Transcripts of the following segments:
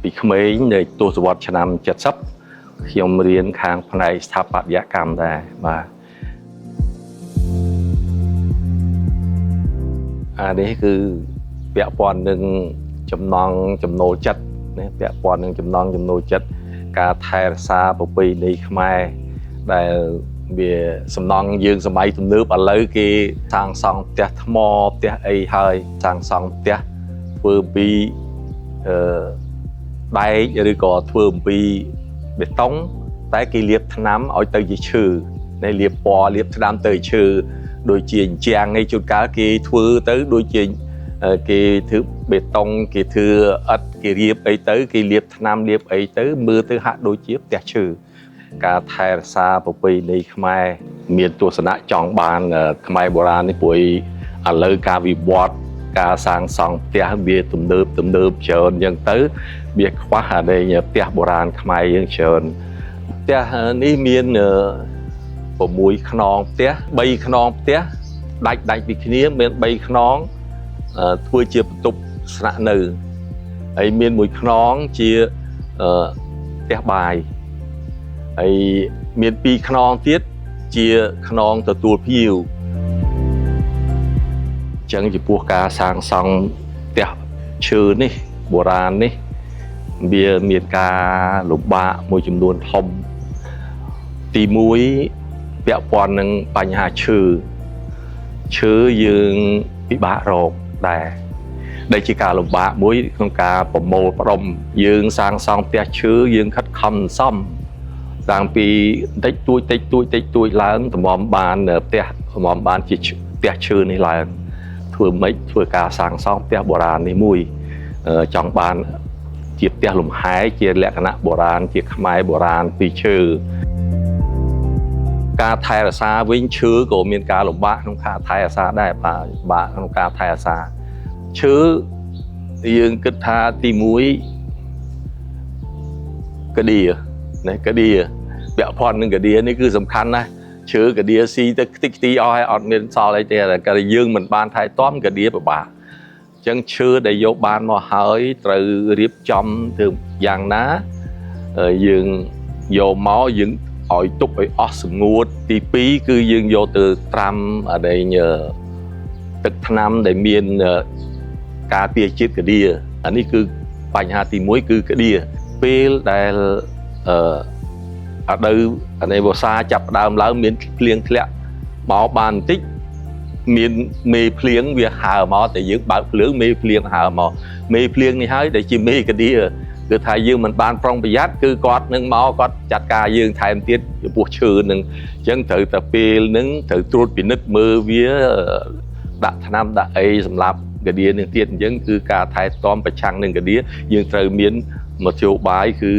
ពីក្មេងនៃទស្សវត្សឆ្នាំ70ខ្ញុំរៀនខាងផ្នែកស្ថាបត្យកម្មដែរបាទនេះគឺពាក់ព័ន្ធនឹងចំណងចំណូលចិត្តណាពាក់ព័ន្ធនឹងចំណងចំណូលចិត្តការថែរក្សាប្រពៃណីខ្មែរដែលវាសំណង់យើងសម័យទំនើបឥឡូវគេសាងសង់ផ្ទះថ្មផ្ទះអីហើយសាងសង់ផ្ទះធ្វើពីដែកឬក៏ធ្វើអំពីបេតុងតែគេលាបថ្នាំឲ្យទៅជាឈើនៃលាបពណ៌លាបថ្នាំទៅឈើដូចជាអញ្ចាំងឯជួនកាលគេធ្វើទៅដូចជាគេធ្វើបេតុងគេធ្វើឥដ្ឋគេរៀបអីទៅគេលាបថ្នាំលាបអីទៅមើលទៅហាក់ដូចជាផ្ទះឈើការថែរក្សាប្រពៃណីខ្មែរមានទស្សនៈចង់បានខ្មែរបុរាណនេះព្រោះឥឡូវការវិវត្តការសាងសង់ផ្ទះវាទំនើបច្រើនអញ្ចឹងទៅវាខ្វះអានេះផ្ទះបុរាណខ្មែរយើងច្រើនផ្ទះនេះមាន6ខ្នងផ្ទះ3ខ្នងផ្ទះដាច់ពីគ្នាមាន3ខ្នងធ្វើជាបន្ទប់ស្នាក់នៅហើយមាន1ខ្នងជាផ្ទះបាយហើយមាន2ខ្នងទៀតជាខ្នងទទួលភ្ញៀវចឹងចំពោះការសាងសង់ផ្ទះឈើនេះបុរាណនេះវាមានការលំបាកមួយចំនួនធំទី1ពាក់ព័ន្ធនឹងបញ្ហាឈើយើងពិបាករកដែរដែលជាការលំបាកមួយក្នុងការប្រមូលផ្ដុំយើងសាងសង់ផ្ទះឈើយើងខិតខំសំតាំងពីតិចតួចឡើងតម្រាំបានផ្ទះតម្រាំបានជាផ្ទះឈើនេះឡើងធ្វើការសាងសង់ផ្ទះបុរាណនេះមួយចង់បានជាផ្ទះលំហែជាលក្ខណៈបុរាណជាខ្មែរបុរាណពីឈើការថែរក្សាវិញឈើក៏មានការលំបាកក្នុងការថែរក្សាដែរបាទក្នុងការថែរក្សាឈើយើងគិតថាទី1កាឌៀណាកាឌៀពាក់ព័ន្ធនឹងកាឌៀនេះគឺសំខាន់ណាស់ឈើកាឌៀស៊ីទៅខ្ទេចខ្ទីអស់ហើយអត់មានសល់អីទេតែកាលយើងមិនបានថែទាំកាឌៀពិបាកអញ្ចឹងឈើដែលយកបានមកហើយត្រូវរៀបចំធ្វើយ៉ាងណាយើងយកមកយើងឲ្យទុកឲ្យអស់សម្ងួតទី2គឺយើងយកទៅត្រាំអានេះទឹកថ្នាំដែលមានការពារជាតិកាឌៀអានេះគឺបញ្ហាទី1គឺកាឌៀពេលដែលរដូវអាវស្សាចាប់ដើមឡើងមានភ្លៀងធ្លាក់មកបានបន្តិចមានមេភ្លៀងវាហើរមកតែយើងបើកភ្លើងមេភ្លៀងហើរមកមេភ្លៀងនេះហើយដែលជាមេកាឌៀគឺថាយើងមិនបានប្រុងប្រយ័ត្នគឺគាត់នឹងមកគាត់ចាត់ការយើងថែមទៀតចំពោះឈើនឹងអញ្ចឹងត្រូវតែពេលនឹងត្រូវត្រួតពិនិត្យមើលវាដាក់ថ្នាំដាក់អីសម្រាប់កាឌៀនឹងទៀតអញ្ចឹងគឺការថែទាំប្រឆាំងនឹងកាឌៀយើងត្រូវមានមធ្យោបាយគឺ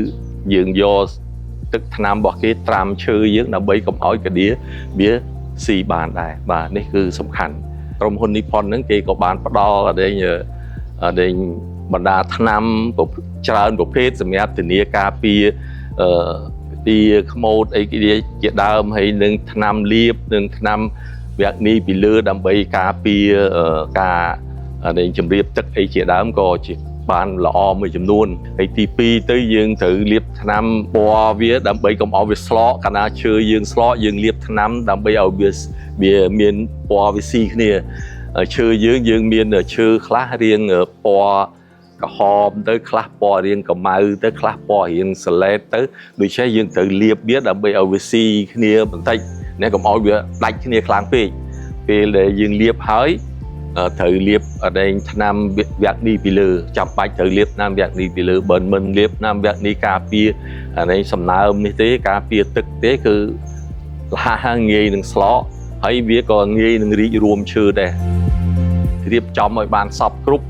យើងយកទឹកថ្នាំរបស់គេត្រាំឈើយើងដើម្បីកុំឲ្យកាឌៀវាស៊ីបានដែរបាទនេះគឺសំខាន់ក្រុមហ៊ុននិផុនហ្នឹងគេក៏បានផ្ដល់អីបណ្ដាថ្នាំច្រើនប្រភេទសម្រាប់ធានាការពារទីខ្មោចអីគេជាដើមហើយនឹងថ្នាំលាបនឹងថ្នាំវគ្គនេះពីលើដើម្បីការពារការជំរាបទឹកអីជាដើមក៏ជាបានល្អមួយចំនួនហើយទី2ទៅយើងត្រូវលាបថ្នាំពណ៌វាដើម្បីកុំឲ្យវាស្លោកកាលណាឈើយើងស្លោកយើងលាបថ្នាំដើម្បីឲ្យវាមានពណ៌វាស៊ីគ្នាឈើយើងមានឈើខ្លះរាងពណ៌ក្រហមទៅខ្លះពណ៌រាងកម្ៅទៅខ្លះពណ៌រាងសឡេតទៅដូច្នេះយើងត្រូវលាបវាដើម្បីឲ្យវាស៊ីគ្នាបន្តិចណាកុំឲ្យវាដាច់គ្នាខ្លាំងពេកពេលដែលយើងលាបហើយត្រូវលាបថ្នាំវគ្គនេះពីលើចាំបាច់ត្រូវលាបថ្នាំវគ្គនេះពីលើបើមិនលាបថ្នាំវគ្គនេះការពារសំណើមនេះទេការពារទឹកទេគឺងាយនឹងស្លោកហើយវាក៏ងាយនឹងរីករួមឈើដែររៀបចំឲ្យបានសពគ្រប់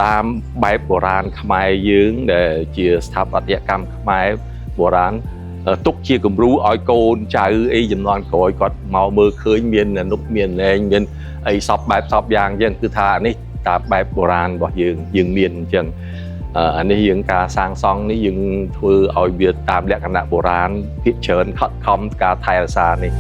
តាមបែបបុរាណខ្មែរយើងដែលជាស្ថាបត្យកម្មខ្មែរបុរាណទុកជាគំរូឲ្យកូនចៅអីចំនួនក្រោយគាត់មកមើលឃើញមានអនុមានលែងមានអីសពបែបសពយ៉ាងអញ្ចឹងគឺថានេះតាមបែបបុរាណរបស់យើងមានអញ្ចឹងអានេះយើងការសាងសង់នេះយើងធ្វើឲ្យវាតាមលក្ខណៈបុរាណភាគច្រើនខិតខំការថែរក្សានេះ